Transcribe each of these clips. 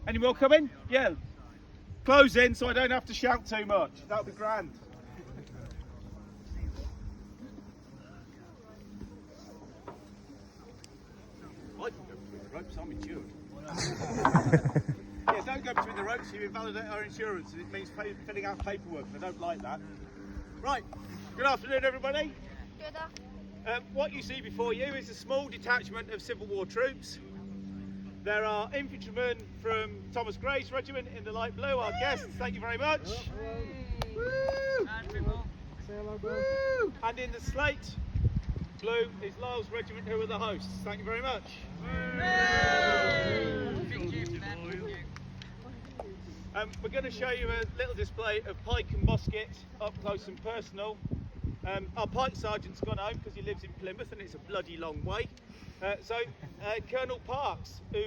Any more coming? Yeah. Close in so I don't have to shout too much. That'll be grand. I can go between the ropes, I'm insured. Yeah, don't go between the ropes, you invalidate our insurance, and it means filling out paperwork, and I don't like that. Right, good afternoon everybody. Good afternoon. What you see before you is a small detachment of Civil War troops. There are infantrymen from Thomas Gray's regiment in the light blue, our guests, thank you very much. Woo! Woo! And in the slate blue is Lyle's regiment, who are the hosts, thank you very much. We're going to show you a little display of pike and musket up close and personal. Our pike sergeant's gone home because he lives in Plymouth and it's a bloody long way. So Colonel Parks, who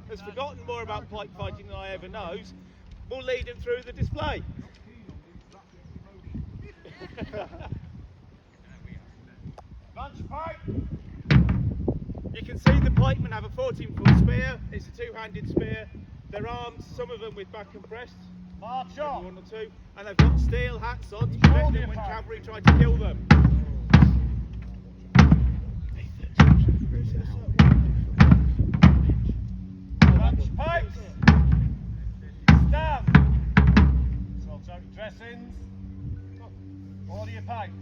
has forgotten more about pike fighting than I ever knows, will lead him through the display. Bunch pike. You can see the pikemen have a 14-foot spear. It's a two-handed spear. They're armed, some of them with back and breast. March on. One or two, and they've got steel hats on to protect them when cavalry try to kill them. Bunch pikes. Stand. Sort out dressings. Order your pikes.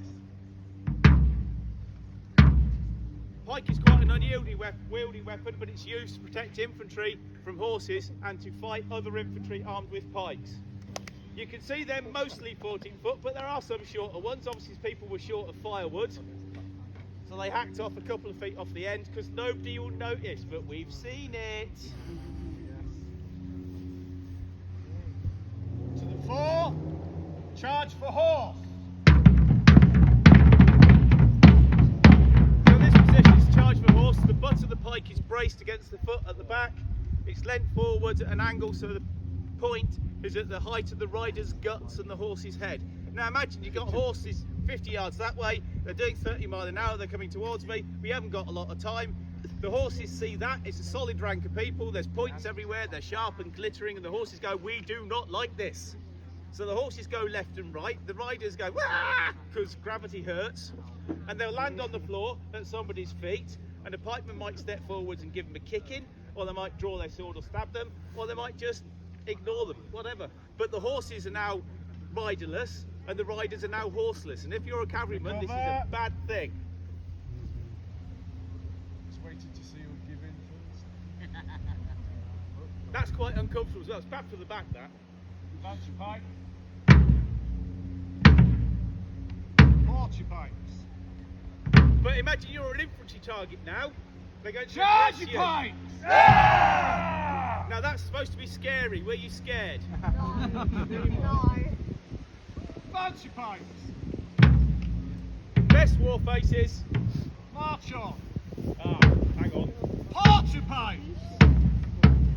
Pike is quite an unwieldy weapon, but it's used to protect infantry from horses and to fight other infantry armed with pikes. You can see they're mostly 14 foot, but there are some shorter ones. Obviously people were short of firewood, so they hacked off a couple of feet off the end because nobody will notice, but we've seen it. To the fore, charge for horse. So this position is charge for horse. The butt of the pike is braced against the foot at the back. It's leant forward at an angle so the point is at the height of the rider's guts and the horse's head. Now imagine you've got horses 50 yards that way, they're doing 30 miles an hour, they're coming towards me, we haven't got a lot of time. The horses see that, it's a solid rank of people, there's points everywhere, they're sharp and glittering, and the horses go, we do not like this. So the horses go left and right, the riders go, wah, because gravity hurts, and they'll land on the floor at somebody's feet, and the pikeman might step forwards and give them a kicking, or they might draw their sword or stab them, or they might just ignore them, whatever. But the horses are now riderless and the riders are now horseless, and if you're a cavalryman, this is a bad thing. Just waiting to see who give in first. That's quite uncomfortable as well. It's bad for the back, that. Bunch your pike. March your pikes. But imagine you're an infantry target now. They're going to Charge your pikes! Yeah! Now that's supposed to be scary. Were you scared? No. Bunch your pikes. Best war faces. March on. Ah, hang on. Halt your pikes.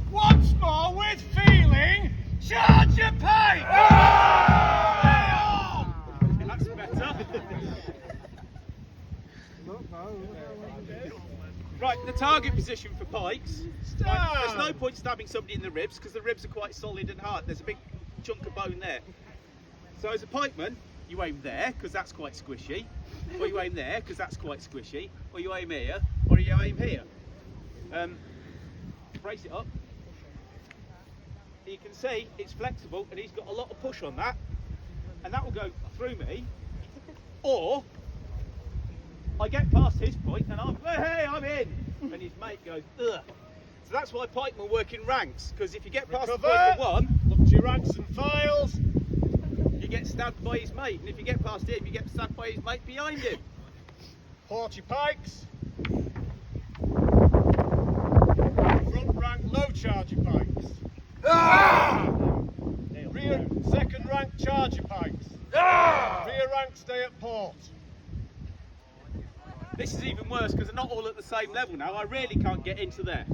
Once more with feeling. Charge your pikes! Yeah! That's better. Right, the target position for pikes. Right, there's no point stabbing somebody in the ribs because the ribs are quite solid and hard. There's a big chunk of bone there. So as a pikeman, you aim there because that's quite squishy, or you aim there because that's quite squishy, or you aim here, or you aim here. Brace it up. You can see it's flexible and he's got a lot of push on that, and that will go through me, or I get past his point and I'm, hey, I'm in, and his mate goes, ugh. So that's why pikemen work in ranks, because if you get past the point of one, look to your ranks and files. you get stabbed by his mate, and if you get past him, you get stabbed by his mate behind him. Halt your pikes. Front rank low charge your pikes. Ah! Rear second rank charge your pikes. Ah! Rear rank stay at port. This is even worse because they're not all at the same level now. I really can't get into there.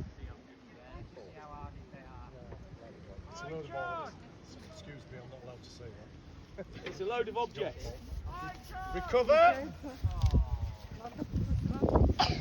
It's a load of orders. Excuse me, I'm not allowed to say that. It's a load of objects. Recover.